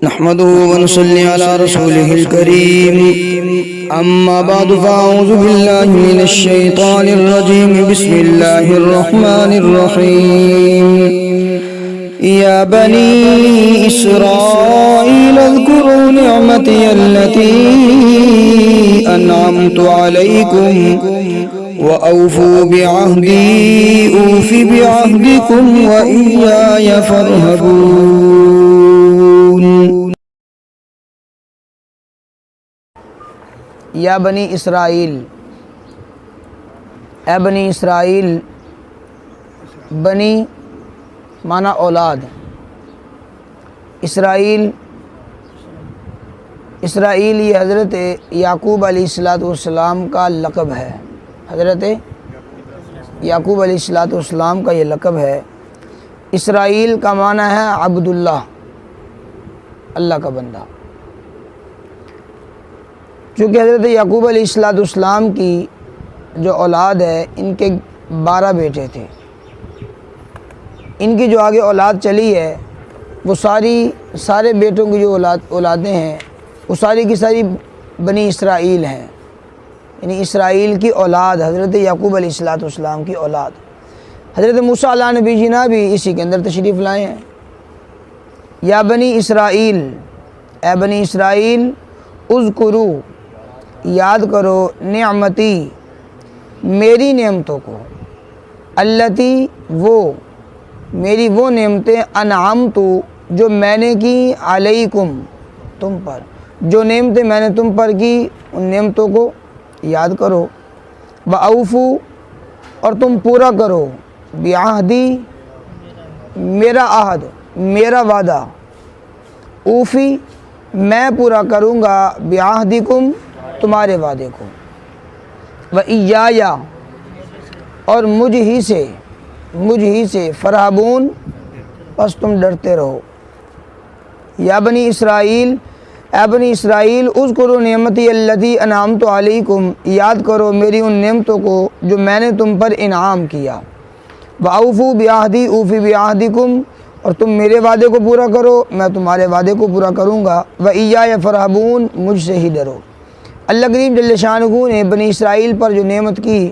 نحمده ونصلي على رسوله الكريم أما بعد فأعوذ بالله من الشيطان الرجيم بسم الله الرحمن الرحيم يا بني إسرائيل اذكروا نعمتي التي أنعمت عليكم وأوفوا بعهدي أوف بعهدكم وإياي فارهبون۔ یا بنی اسرائیل، اے بنی اسرائیل، بنی معنی اولاد، اسرائیل یہ حضرت یعقوب علیہ السلام کا لقب ہے۔ حضرت یعقوب علیہ السلام کا یہ لقب ہے۔ اسرائیل کا معنی ہے عبداللہ، اللہ کا بندہ۔ چونکہ حضرت یعقوب علیہ السلام کی جو اولاد ہے، ان کے 12 بیٹے تھے۔ ان کی جو آگے اولاد چلی ہے وہ سارے بیٹوں کی جو اولادیں ہیں وہ ساری کی ساری بنی اسرائیل ہیں، یعنی اسرائیل کی اولاد، حضرت یعقوب علیہ السلام کی اولاد۔ حضرت موسیٰ علیہ نبی جینا بھی اسی کے اندر تشریف لائے ہیں۔ یا بنی اسرائیل، اے بنی اسرائیل، اذکرو، یاد کرو، نعمتی، میری نعمتوں کو، التی، میری وہ نعمتیں، انعمت، جو میں نے کی، علیکم، تم پر، جو نعمتیں میں نے تم پر کی، ان نعمتوں کو یاد کرو۔ وَأَوْفُوا، اور تم پورا کرو، بعہدی، میرا عہد، میرا وعدہ، اوفی، میں پورا کروں گا، بعہدکم، تمہارے وعدے کو، وَإِيَّایَ، اور مجھ ہی سے، فرحبون، بس تم ڈرتے رہو۔ یا بنی اسرائیل، اے بنی اسرائیل، اذکروا نعمتی التی انعمت علیکم، یاد کرو میری ان نعمتوں کو جو میں نے تم پر انعام کیا۔ وَأَوْفُوا بِعَہْدِی أُوفِ بِعَہْدِکم، اور تم میرے وعدے کو پورا کرو، میں تمہارے وعدے کو پورا کروں گا۔ وَإِيَّایَ فَارْہَبُونَ، مجھ سے ہی ڈرو۔ اللہ کریم جل شانہ نے بنی اسرائیل پر جو نعمت کی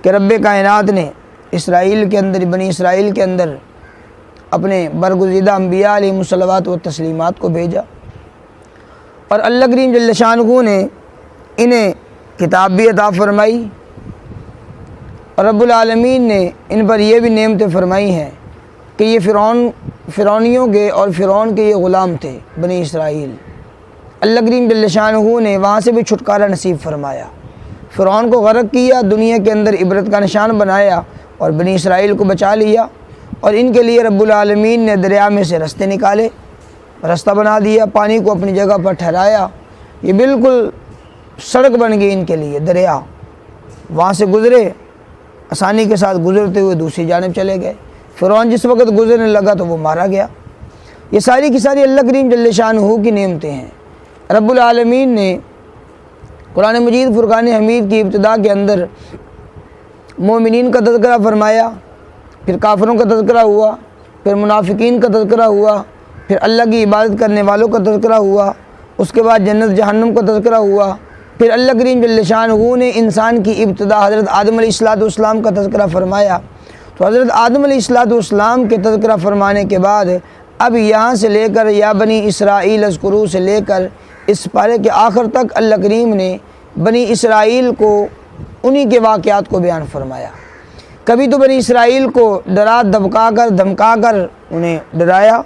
کہ رب کائنات نے بنی اسرائیل کے اندر اپنے برگزیدہ انبیاء علیہم الصلوات و تسلیمات کو بھیجا، اور اللہ کریم جل شانہ نے انہیں کتاب بھی عطا فرمائی، اور رب العالمین نے ان پر یہ بھی نعمتیں فرمائی ہیں کہ یہ فرعونیوں کے اور فرعون کے یہ غلام تھے بنی اسرائیل۔ اللہ کریم جل شانہ نے وہاں سے بھی چھٹکارا نصیب فرمایا، فرعون کو غرق کیا، دنیا کے اندر عبرت کا نشان بنایا، اور بنی اسرائیل کو بچا لیا، اور ان کے لیے رب العالمین نے دریا میں سے رستے نکالے، رستہ بنا دیا، پانی کو اپنی جگہ پر ٹھہرایا، یہ بالکل سڑک بن گئی ان کے لیے، دریا، وہاں سے گزرے، آسانی کے ساتھ گزرتے ہوئے دوسری جانب چلے گئے۔ فرعون جس وقت گزرنے لگا تو وہ مارا گیا۔ یہ ساری کی ساری اللہ کریم جل شانہ کی نعمتیں ہیں۔ رب العالمین نے قرآن مجید فرقان حمید کی ابتدا کے اندر مومنین کا تذکرہ فرمایا، پھر کافروں کا تذکرہ ہوا، پھر منافقین کا تذکرہ ہوا، پھر اللہ کی عبادت کرنے والوں کا تذکرہ ہوا، اس کے بعد جنت جہنم کا تذکرہ ہوا، پھر اللہ کریم جل شانہ نے انسان کی ابتدا حضرت آدم علیہ السلام کا تذکرہ فرمایا۔ تو حضرت آدم علیہ السلام کے تذکرہ فرمانے کے بعد اب یہاں سے لے کر یا بنی اسرائیل اذکروا سے لے کر اس پارے کے آخر تک اللہ کریم نے بنی اسرائیل کو انہی کے واقعات کو بیان فرمایا۔ کبھی تو بنی اسرائیل کو ڈرا دھمکا کر انہیں ڈرایا،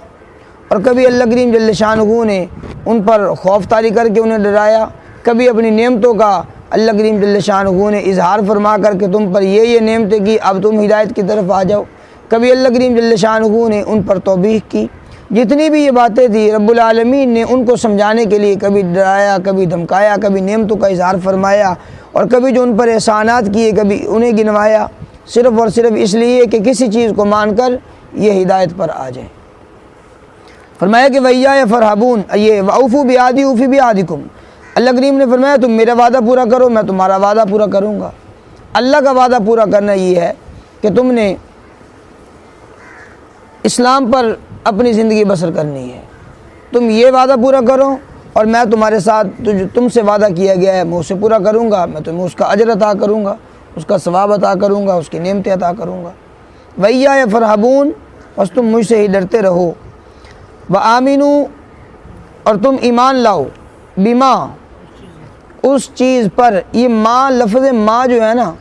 اور کبھی اللہ کریم جل شانہ نے ان پر خوف طاری کر کے انہیں ڈرایا، کبھی اپنی نعمتوں کا اللہ کریم جل شانہ نے اظہار فرما کر کے تم پر یہ نعمتیں کی، اب تم ہدایت کی طرف آ جاؤ، کبھی اللہ کریم جل شانہ نے ان پر توبیخ کی۔ جتنی بھی یہ باتیں تھیں رب العالمین نے ان کو سمجھانے کے لیے کبھی ڈرایا، کبھی دھمکایا، کبھی نعمتوں کا اظہار فرمایا، اور کبھی جو ان پر احسانات کیے کبھی انہیں گنوایا، صرف اور صرف اس لیے کہ کسی چیز کو مان کر یہ ہدایت پر آ جائیں۔ فرمایا کہ وَإِيَّایَ فَارْہَبُونَ، یہ وَأَوْفُوا بِعَہْدِی أُوفِ بِعَہْدِکم، اللہ کریم نے فرمایا تم میرا وعدہ پورا کرو، میں تمہارا وعدہ پورا کروں گا۔ اللہ کا وعدہ پورا کرنا یہ ہے کہ تم نے اسلام پر اپنی زندگی بسر کرنی ہے، تم یہ وعدہ پورا کرو اور میں تمہارے ساتھ جو تم سے وعدہ کیا گیا ہے میں اسے پورا کروں گا، میں تمہیں اس کا اجر عطا کروں گا، اس کا ثواب عطا کروں گا، اس کی نعمتیں عطا کروں گا۔ وَإِيَّايَ فَارْهَبُونَ، بس تم مجھ سے ہی ڈرتے رہو۔ وَآمِنُوا، اور تم ایمان لاؤ، بما، اس چیز پر۔ یہ ما، لفظ ما جو ہے نا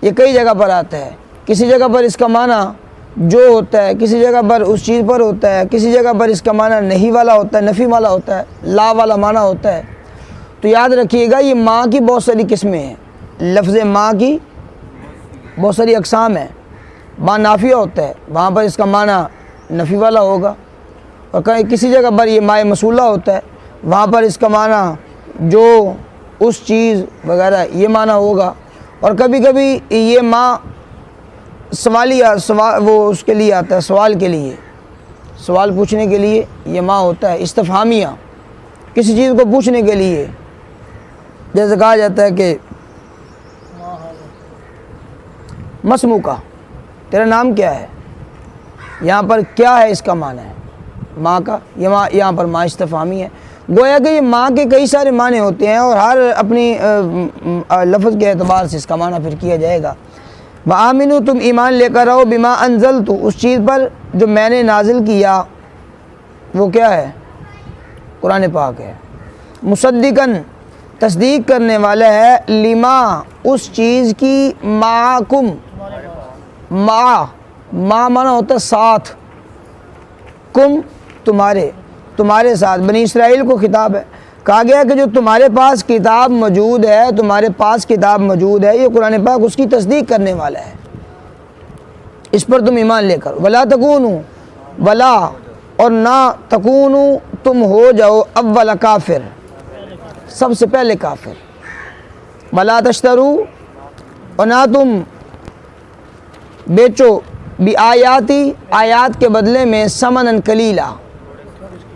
یہ کئی جگہ پر آتا ہے، کسی جگہ پر اس کا معنی جو ہوتا ہے، کسی جگہ پر اس چیز پر ہوتا ہے، کسی جگہ پر اس کا معنی نہیں والا ہوتا ہے، نفی والا ہوتا ہے، لا والا معنی ہوتا ہے۔ تو یاد رکھیے گا یہ ما کی بہت ساری قسمیں ہیں، لفظ ما کی بہت ساری اقسام ہیں۔ ما نافیہ ہوتا ہے، وہاں پر اس کا معنی نفی والا ہوگا، اور کسی جگہ پر یہ ما موصولہ ہوتا ہے، وہاں پر اس کا معنی جو اس چیز وغیرہ یہ معنی ہوگا۔ اور کبھی کبھی یہ ما سوالیہ وہ اس کے لیے آتا ہے، سوال کے لیے، سوال پوچھنے کے لیے یہ ما ہوتا ہے، استفہامیہ، کسی چیز کو پوچھنے کے لیے، جیسے کہا جاتا ہے کہ مسموکا، تیرا نام کیا ہے، یہاں پر کیا ہے اس کا معنی ہے ماں کا، یہاں پر ماں استفہامی ہے۔ گویا کہ یہ ماں کے کئی سارے معنی ہوتے ہیں اور ہر اپنی لفظ کے اعتبار سے اس کا معنی پھر کیا جائے گا۔ وَآمِنُوا، تم ایمان لے کر رہو، بما انزلت، اس چیز پر جو میں نے نازل کیا، وہ کیا ہے؟ قرآن پاک ہے۔ مصدقاً، تصدیق کرنے والا ہے، لما، اس چیز کی، معکم، ما معنی ہوتا ہے ساتھ، کم، تمہارے ساتھ۔ بنی اسرائیل کو خطاب ہے، کہا گیا کہ جو تمہارے پاس کتاب موجود ہے، تمہارے پاس کتاب موجود ہے، یہ قرآن پاک اس کی تصدیق کرنے والا ہے، اس پر تم ایمان لے کر۔ ولا تکونوا، ولا، اور نہ، تکونوا، تم ہو جاؤ، اول کافر، سب سے پہلے کافر۔ ولا تشتروا، اور نہ تم بیچو، بآیاتی، آیات کے بدلے میں، ثمنا قلیلا،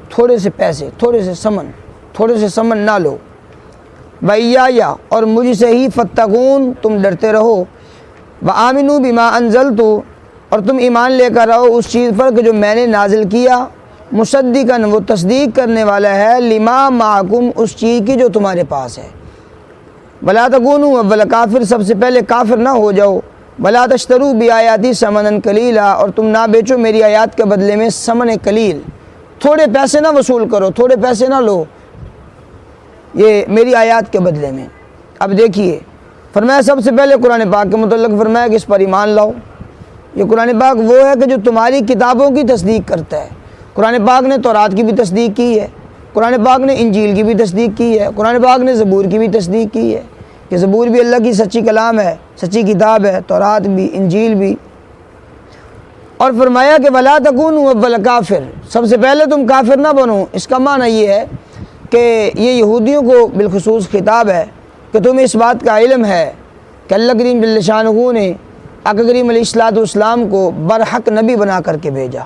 تھوڑے سے پیسے، تھوڑے سے سمن نہ لو۔ وَإِيَّايَ، اور مجھ سے ہی، فَاتَّقُونَ، تم ڈرتے رہو۔ وَآمِنُوا بِمَا أَنزَلْتُ، اور تم ایمان لے کر رہو اس چیز پر کہ جو میں نے نازل کیا، مصدقاً، وہ تصدیق کرنے والا ہے، لما معکم، اس چیز کی جو تمہارے پاس ہے۔ وَلَا تَكُونُوا أَوَّلَ کافر، سب سے پہلے کافر نہ ہو جاؤ۔ وَلَا تَشْتَرُوا بِآیَاتِي ثَمَنًا قَلِيلًا، اور تم نہ بیچو میری آیات کے بدلے میں ثمن قلیل، تھوڑے پیسے نہ وصول کرو، تھوڑے پیسے نہ لو یہ میری آیات کے بدلے میں۔ اب دیکھیے فرمایا سب سے پہلے قرآن پاک کے متعلق فرمایا کہ اس پر ایمان لاؤ۔ یہ قرآن پاک وہ ہے کہ جو تمہاری کتابوں کی تصدیق کرتا ہے۔ قرآن پاک نے تورات کی بھی تصدیق کی ہے، قرآن پاک نے انجیل کی بھی تصدیق کی ہے، قرآن پاک نے زبور کی بھی تصدیق کی ہے کہ زبور بھی اللہ کی سچی کلام ہے، سچی کتاب ہے، تورات بھی، انجیل بھی۔ اور فرمایا کہ وَلَا تَكُونُوا أَوَّلَ کافر، سب سے پہلے تم کافر نہ بنو۔ اس کا معنی یہ ہے کہ یہ یہودیوں کو بالخصوص خطاب ہے کہ تمہیں اس بات کا علم ہے کہ اللہ کریم جل شانہ نے آقا کریم علیہ السلام کو برحق نبی بنا کر کے بھیجا۔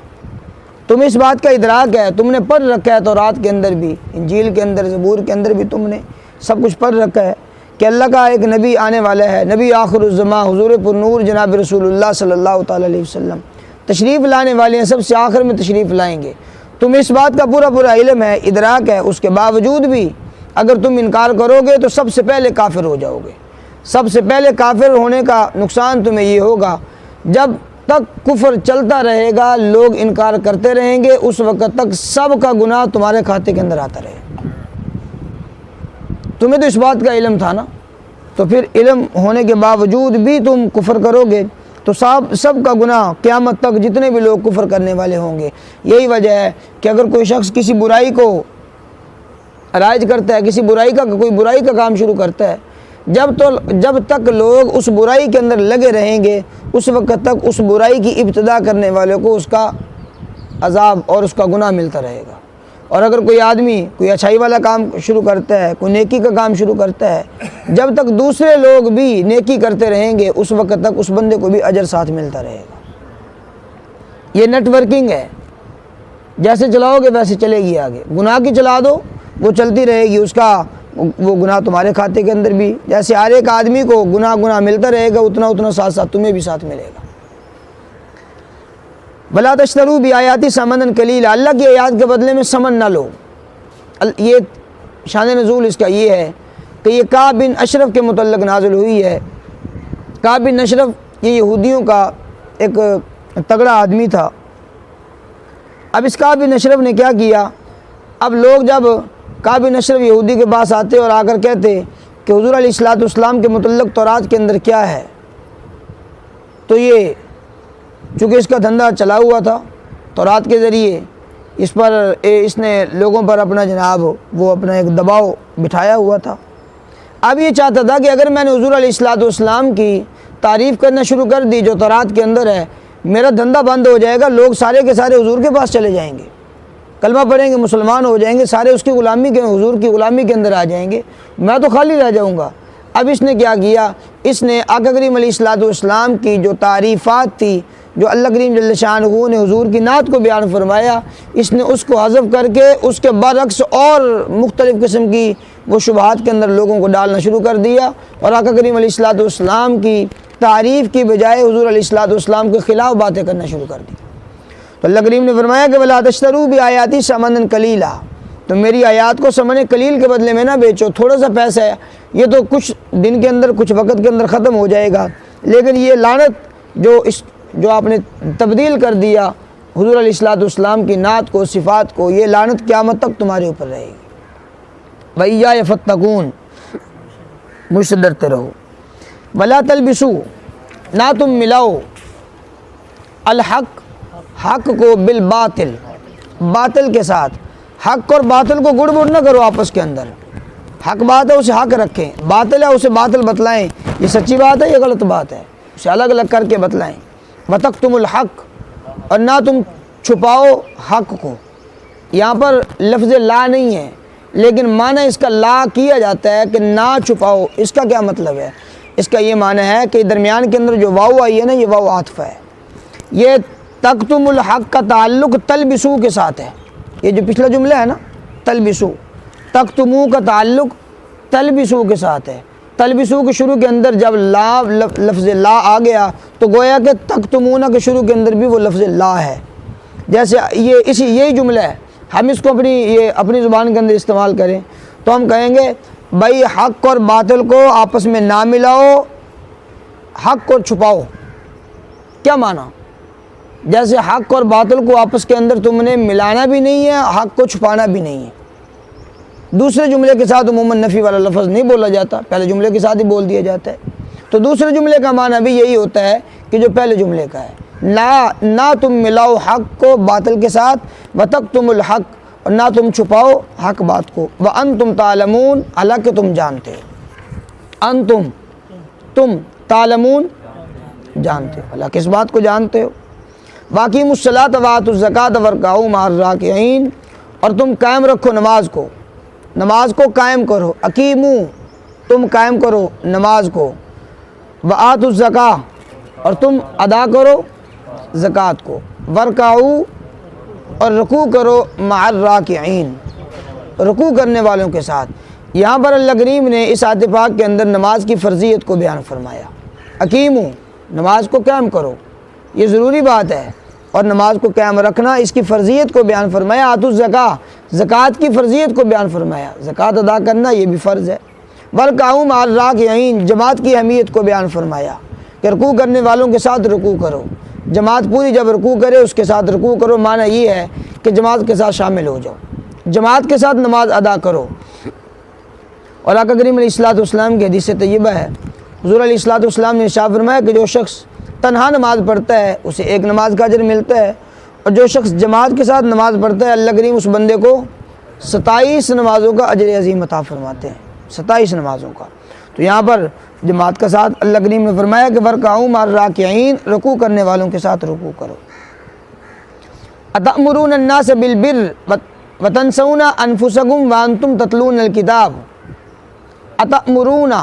تمہیں اس بات کا ادراک ہے، تم نے پڑھ رکھا ہے تورات کے اندر بھی، انجیل کے اندر، زبور کے اندر بھی تم نے سب کچھ پڑھ رکھا ہے کہ اللہ کا ایک نبی آنے والا ہے، نبی آخر الزماں حضور پر نور جناب رسول اللہ صلی اللہ تعالیٰ علیہ وسلم تشریف لانے والے ہیں، سب سے آخر میں تشریف لائیں گے۔ تمہیں اس بات کا پورا علم ہے، ادراک ہے، اس کے باوجود بھی اگر تم انکار کرو گے تو سب سے پہلے کافر ہو جاؤ گے۔ سب سے پہلے کافر ہونے کا نقصان تمہیں یہ ہوگا، جب تک کفر چلتا رہے گا، لوگ انکار کرتے رہیں گے، اس وقت تک سب کا گناہ تمہارے کھاتے کے اندر آتا رہے گا۔ تمہیں تو اس بات کا علم تھا نا، تو پھر علم ہونے کے باوجود بھی تم کفر کرو گے تو سب کا گناہ قیامت تک جتنے بھی لوگ کفر کرنے والے ہوں گے۔ یہی وجہ ہے کہ اگر کوئی شخص کسی برائی کو رائج کرتا ہے، کسی کوئی برائی کا کام شروع کرتا ہے، جب تک لوگ اس برائی کے اندر لگے رہیں گے، اس وقت تک اس برائی کی ابتدا کرنے والے کو اس کا عذاب اور اس کا گناہ ملتا رہے گا۔ اور اگر کوئی آدمی کوئی اچھائی والا کام شروع کرتا ہے، کوئی نیکی کا کام شروع کرتا ہے، جب تک دوسرے لوگ بھی نیکی کرتے رہیں گے، اس وقت تک اس بندے کو بھی اجر ساتھ ملتا رہے گا۔ یہ نیٹ ورکنگ ہے، جیسے چلاؤ گے ویسے چلے گی آگے۔ گناہ کی چلا دو، وہ چلتی رہے گی، اس کا وہ گناہ تمہارے کھاتے کے اندر بھی، جیسے ہر ایک آدمی کو گناہ ملتا رہے گا، اتنا ساتھ تمہیں بھی ساتھ ملے گا۔ وَلَا تَشْتَرُوا بِآیَاتِ ثَمَنًا قَلِيلًا، اللہ کی آیات کے بدلے میں ثمن نہ لو، یہ شان نزول اس کا یہ ہے کہ یہ کعب بن اشرف کے متعلق نازل ہوئی ہے۔ کعب بن اشرف یہ یہودیوں کا ایک تگڑا آدمی تھا۔ اب اس کعب بن اشرف نے کیا کیا، اب لوگ جب کعب بن اشرف یہودی کے پاس آتے اور آ کر کہتے کہ حضور علیہ الصلوۃ والسلام کے متعلق تورات کے اندر کیا ہے، تو یہ چونکہ اس کا دھندا چلا ہوا تھا تورات کے ذریعے، اس نے لوگوں پر اپنا جناب وہ اپنا ایک دباؤ بٹھایا ہوا تھا۔ اب یہ چاہتا تھا کہ اگر میں نے حضور علیہ الصلوۃ والسلام کی تعریف کرنا شروع کر دی جو تورات کے اندر ہے، میرا دھندا بند ہو جائے گا، لوگ سارے کے سارے حضور کے پاس چلے جائیں گے، کلمہ پڑھیں گے، مسلمان ہو جائیں گے، سارے اس کی غلامی کے حضور کی غلامی کے اندر آ جائیں گے، میں تو خالی رہ جاؤں گا۔ اب اس نے کیا کیا، اس نے آقا کریم علیہ الصلوۃ والسلام کی جو تعریفات تھی، جو اللہ کریم جل شانہ نے حضور کی نعت کو بیان فرمایا، اس نے اس کو حذف کر کے اس کے برعکس اور مختلف قسم کی وہ شبہات کے اندر لوگوں کو ڈالنا شروع کر دیا، اور آقا کریم علیہ الصلوۃ والسلام کی تعریف کی بجائے حضور علیہ الصلوۃ والسلام کے خلاف باتیں کرنا شروع کر دی۔ تو اللہ کریم نے فرمایا کہ وَلَا تَشْتَرُوا بِآيَاتِي ثَمَنًا قَلِيلًا، تو میری آیات کو ثمن قلیل کے بدلے میں نہ بیچو، تھوڑا سا پیسہ ہے، یہ تو کچھ دن کے اندر کچھ وقت کے اندر ختم ہو جائے گا، لیکن یہ لعنت جو آپ نے تبدیل کر دیا حضور علیہ الصلوۃ والسلام کی نعت کو، صفات کو، یہ لعنت قیامت تک تمہارے اوپر رہے گی۔ وَإِيَّايَ فَاتَّقُونِ، مجھ سے ڈرتے رہو۔ وَلَا تَلْبِسُوا، نہ تم ملاؤ، الحق، حق کو، بالباطل، باطل کے ساتھ، حق اور باطل کو گڑ نہ کرو آپس کے اندر، حق بات ہے اسے حق رکھیں، باطل ہے اسے باطل بتلائیں، یہ سچی بات ہے یہ غلط بات ہے، اسے الگ الگ کر کے بتلائیں۔ وَتَكْتُمُ الْحَقَّ، اور نہ تم چھپاؤ حق کو۔ یہاں پر لفظ لا نہیں ہے، لیکن معنی اس کا لا کیا جاتا ہے کہ نہ چھپاؤ۔ اس کا کیا مطلب ہے؟ اس کا یہ معنی ہے کہ درمیان کے اندر جو واو آئی ہے نا، یہ واو عاطف ہے۔ یہ تکتم الحق کا تعلق تلبسو کے ساتھ ہے، یہ جو پچھلا جملہ ہے نا تلبسو، تکتمو کا تعلق تلبسو کے ساتھ ہے۔ تلبسو کے شروع کے اندر جب لا لفظ لا آ گیا تو گویا کہ تکتمون کے شروع کے اندر بھی وہ لفظ لا ہے۔ جیسے یہی جملہ ہے، ہم اس کو اپنی زبان کے اندر استعمال کریں تو ہم کہیں گے بھائی حق اور باطل کو آپس میں نہ ملاؤ، حق کو چھپاؤ۔ کیا معنی؟ جیسے حق اور باطل کو آپس کے اندر تم نے ملانا بھی نہیں ہے، حق کو چھپانا بھی نہیں ہے۔ دوسرے جملے کے ساتھ عموماً نفی والا لفظ نہیں بولا جاتا، پہلے جملے کے ساتھ ہی بول دیا جاتا ہے۔ تو دوسرے جملے کا معنی بھی یہی ہوتا ہے کہ جو پہلے جملے کا ہے، نہ تم ملاؤ حق کو باطل کے ساتھ، وَتَكْتُمُ الْحَقَّ، اور نہ تم چھپاؤ حق بات کو، وَأَنْتُمْ تَعْلَمُونَ، حالانکہ تم جانتے ہو، تم تعلمون، جانتے ہو، حالانکہ اس بات کو جانتے ہو۔ وَأَقِیمُوا الصَّلَاةَ وَآتُوا الزَّکَاةَ وَارْکَعُوا مَعَ الرَّاکِعِینَ، اور تم قائم رکھو نماز کو، نماز کو قائم کرو، اقیمو، تم قائم کرو نماز کو، وآتوا الزکاۃ، اور تم ادا کرو زکوٰۃ کو، ورکعوا، اور رکوع کرو، مع الراکعین، رکوع کرنے والوں کے ساتھ۔ یہاں پر اللہ کریم نے اس آیت پاک کے اندر نماز کی فرضیت کو بیان فرمایا۔ اقیمو، نماز کو قائم کرو، یہ ضروری بات ہے، اور نماز کو قائم رکھنا اس کی فرضیت کو بیان فرمایا۔ آتوا الزکاۃ، زکوٰۃ کی فرضیت کو بیان فرمایا، زکوٰۃ ادا کرنا یہ بھی فرض ہے۔ ورکعوا مع الراکعین، جماعت کی اہمیت کو بیان فرمایا کہ رکوع کرنے والوں کے ساتھ رکوع کرو، جماعت پوری جب رکوع کرے اس کے ساتھ رکوع کرو، معنی یہ ہے کہ جماعت کے ساتھ شامل ہو جاؤ، جماعت کے ساتھ نماز ادا کرو۔ اور آقا کریم علیہ الصلوۃ والسلام کی حدیث طیبہ ہے، حضور علیہ الصلوۃ والسلام نے ارشاد فرمایا کہ جو شخص تنہا نماز پڑھتا ہے اسے ایک نماز کا اجر ملتا ہے، اور جو شخص جماعت کے ساتھ نماز پڑھتا ہے اللہ کریم اس بندے کو 27 نمازوں کا اجر عظیم عطا فرماتے ہیں، 27 نمازوں کا۔ تو یہاں پر جماعت کا ساتھ اللہ کریم نے فرمایا کہ ورکعوا مع الراکعین، رکوع کرنے والوں کے ساتھ رکوع کرو۔ اتأمرون الناس بالبر وتنسون انفسکم وانتم تتلون الکتاب۔ اتأمرون،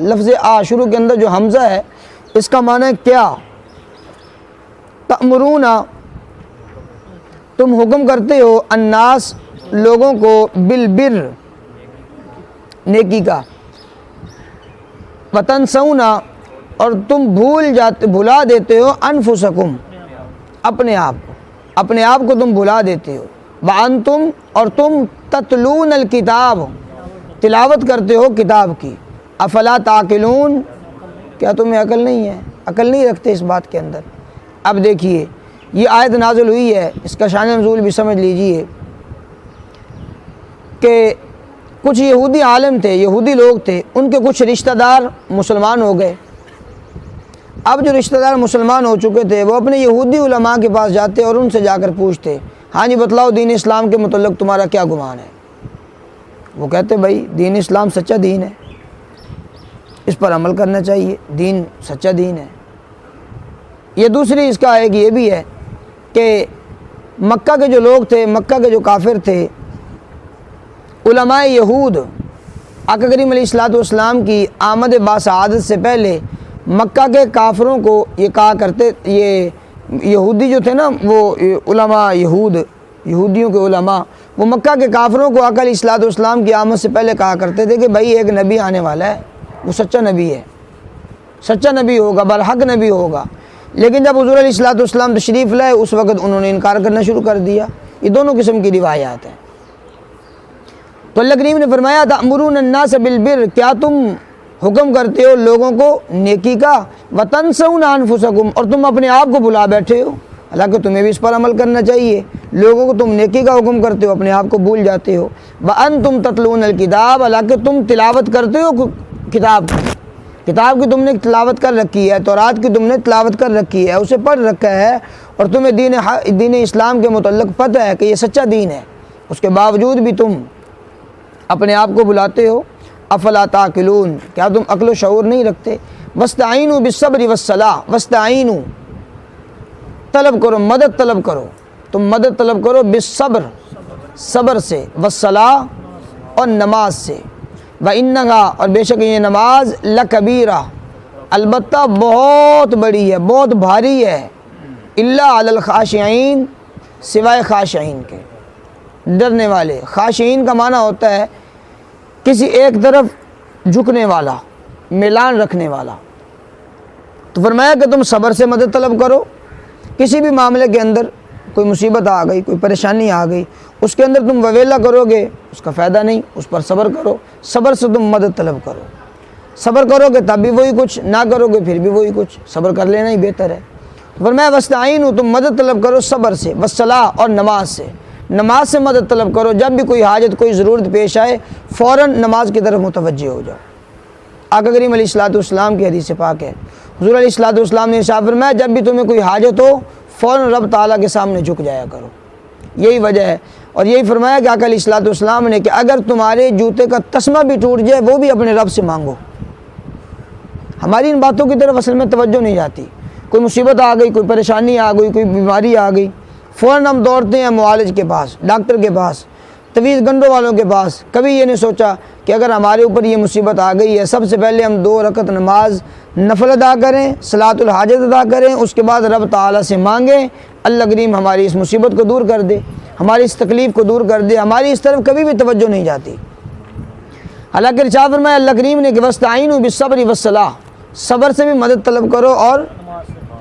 لفظ شروع کے اندر جو حمزہ ہے اس کا معنی ہے کیا؟ تأمرون، تم حکم کرتے ہو، الناس، لوگوں کو، بالبر، نیکی کا، وتنسون، اور تم بھلا دیتے ہو، انفسکم، اپنے آپ کو تم بھلا دیتے ہو، وَأَنْتُمْ اور تم تتلون الکتاب تلاوت کرتے ہو کتاب کی، افلا تعقلون کیا تمہیں عقل نہیں ہے، عقل نہیں رکھتے اس بات کے اندر۔ اب دیکھیے یہ آیت نازل ہوئی ہے، اس کا شان نزول بھی سمجھ لیجئے کہ کچھ یہودی عالم تھے، یہودی لوگ تھے، ان کے کچھ رشتہ دار مسلمان ہو گئے۔ اب جو رشتہ دار مسلمان ہو چکے تھے وہ اپنے یہودی علماء کے پاس جاتے اور ان سے جا کر پوچھتے، ہاں جی بتلاؤ دین اسلام کے متعلق تمہارا کیا گمان ہے؟ وہ کہتے بھائی دین اسلام سچا دین ہے، اس پر عمل کرنا چاہیے، دین سچا دین ہے۔ یہ دوسری اس کا ایک یہ بھی ہے کہ مکہ کے جو لوگ تھے، مکہ کے جو کافر تھے، علماء یہود آقا کریم علیہ الصلوۃ والسلام کی آمد باسعادت سے پہلے مکہ کے کافروں کو یہ کہا کرتے، یہ یہودی جو تھے نا وہ علماء یہودیوں کے علماء، وہ مکہ کے کافروں کو آقا علیہ الصلوۃ والسلام کی آمد سے پہلے کہا کرتے تھے کہ بھائی ایک نبی آنے والا ہے، وہ سچا نبی ہے، سچا نبی ہوگا، برحق نبی ہوگا۔ لیکن جب حضور علیہ الصلوۃ والسلام تشریف لائے اس وقت انہوں نے انکار کرنا شروع کر دیا۔ یہ دونوں قسم کی روایات ہیں۔ تو اللہ کریم نے فرمایا تأمرون الناس بالبر، کیا تم حکم کرتے ہو لوگوں کو نیکی کا، وتنسون انفسکم اور تم اپنے آپ کو بھلا بیٹھے ہو، حالانکہ تمہیں بھی اس پر عمل کرنا چاہیے۔ لوگوں کو تم نیکی کا حکم کرتے ہو، اپنے آپ کو بھول جاتے ہو۔ وانتم تتلون الکتاب، حالانکہ تم تلاوت کرتے ہو کتاب کی تم نے تلاوت کر رکھی ہے، تورات کی تم نے تلاوت کر رکھی ہے، اسے پڑھ رکھا ہے، اور تمہیں دین اسلام کے متعلق پتہ ہے کہ یہ سچا دین ہے، اس کے باوجود بھی تم اپنے آپ کو بلاتے ہو۔ افلا تعقلون، کیا تم عقل و شعور نہیں رکھتے؟ واستعینوا بالصبر والصلاۃ، واستعینوا طلب کرو، مدد طلب کرو، تم مدد طلب کرو بالصبر صبر سے، والصلاۃ اور نماز سے، وَإِنَّهَا اور بے شک یہ نماز لَكَبِيرَةٌ البتہ بہت بڑی ہے، بہت بھاری ہے، إِلَّا عَلَى الْخَاشِعِينَ سوائے خاشعین کے، ڈرنے والے۔ خاشعین کا معنی ہوتا ہے کسی ایک طرف جھکنے والا، میلان رکھنے والا۔ تو فرمایا کہ تم صبر سے مدد طلب کرو، کسی بھی معاملے کے اندر کوئی مصیبت آ گئی، کوئی پریشانی آ گئی، اس کے اندر تم وویلا کرو گے اس کا فائدہ نہیں، اس پر صبر کرو، صبر سے تم مدد طلب کرو۔ صبر کرو گے تب بھی وہی کچھ، نہ کرو گے پھر بھی وہی کچھ، صبر کر لینا ہی بہتر ہے۔ فرمایا واستعینوا تم مدد طلب کرو صبر سے، والصلاۃ اور نماز سے، نماز سے مدد طلب کرو، جب بھی کوئی حاجت کوئی ضرورت پیش آئے فوراً نماز کی طرف متوجہ ہو جاؤ۔ آقا کریم علیہ الصلوۃ والسلام کی حدیث پاک ہے، حضور علیہ الصلوۃ والسلام نے ارشاد فرمایا جب بھی تمہیں کوئی حاجت ہو فوراً رب تعالیٰ کے سامنے جھک جایا کرو۔ یہی وجہ ہے، اور یہی فرمایا کہ آقا علیہ الصلوۃ والسلام نے کہ اگر تمہارے جوتے کا تسمہ بھی ٹوٹ جائے وہ بھی اپنے رب سے مانگو۔ ہماری ان باتوں کی طرف اصل میں توجہ نہیں جاتی، کوئی مصیبت آ گئی، کوئی پریشانی آ گئی، کوئی بیماری آ گئی، فوراً ہم دوڑتے ہیں معالج کے پاس، ڈاکٹر کے پاس، طویل گنڈوں والوں کے پاس۔ کبھی یہ نہیں سوچا کہ اگر ہمارے اوپر یہ مصیبت آ گئی ہے سب سے پہلے ہم 2 رکعت نماز نفل ادا کریں، صلاۃ الحاجت ادا کریں، اس کے بعد رب تعالیٰ سے مانگیں اللہ کریم ہماری اس مصیبت کو دور کر دے، ہماری اس تکلیف کو دور کر دے۔ ہماری اس طرف کبھی بھی توجہ نہیں جاتی۔ حالانکہ ارشاد فرمایا اللہ کریم نے کہ واستعینوا بالصبر والصلاۃ، صبر سے بھی مدد طلب کرو اور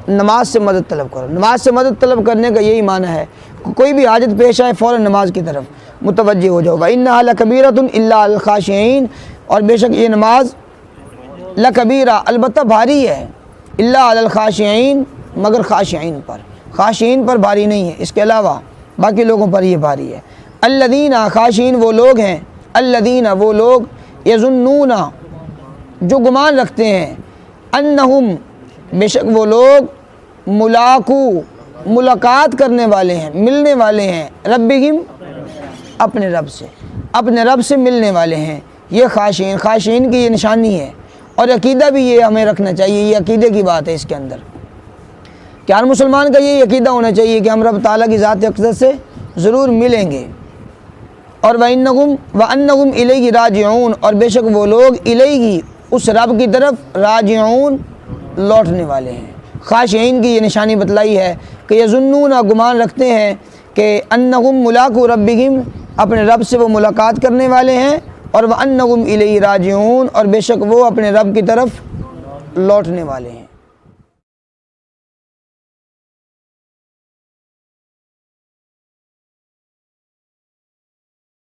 نماز سے مدد طلب کرو۔ نماز سے مدد طلب کرنے کا یہی معنی ہے کوئی بھی حاجت پیش آئے فوراً نماز کی طرف متوجہ ہو جاؤ۔ وَإِنَّهَا لَكَبِيرَةٌ إِلَّا عَلَى الْخَاشِعِينَ اور بے شک یہ نماز لکبیرہ البتہ بھاری ہے، إِلَّا عَلَى الْخَاشِعِينَ مگر خاشعین پر، خاشعین پر بھاری نہیں ہے، اس کے علاوہ باقی لوگوں پر یہ بھاری ہے۔ الذین خاشعین وہ لوگ ہیں، الذین وہ لوگ یظنون جو گمان رکھتے ہیں، انہم بے شک وہ لوگ ملاقو ملاقات کرنے والے ہیں، ملنے والے ہیں، ربہم اپنے رب سے ملنے والے ہیں۔ یہ خاشعین کی یہ نشانی ہے، اور عقیدہ بھی یہ ہمیں رکھنا چاہیے، یہ عقیدے کی بات ہے اس کے اندر کہ ہر مسلمان کا یہ عقیدہ ہونا چاہیے کہ ہم رب تعالیٰ کی ذات اقدس سے ضرور ملیں گے۔ اور وَأَنَّهُمْ إِلَيْهِ راجعون اور بے شک وہ لوگ الیہ اس رب کی طرف راجعون لوٹنے والے ہیں۔ خاشعین کی یہ نشانی بتلائی ہے کہ یظنون گمان رکھتے ہیں کہ انہم ملاقو ربہم اپنے رب سے وہ ملاقات کرنے والے ہیں، اور وَأَنَّهُمْ إِلَيْهِ راجعون اور بے شک وہ اپنے رب کی طرف لوٹنے والے ہیں۔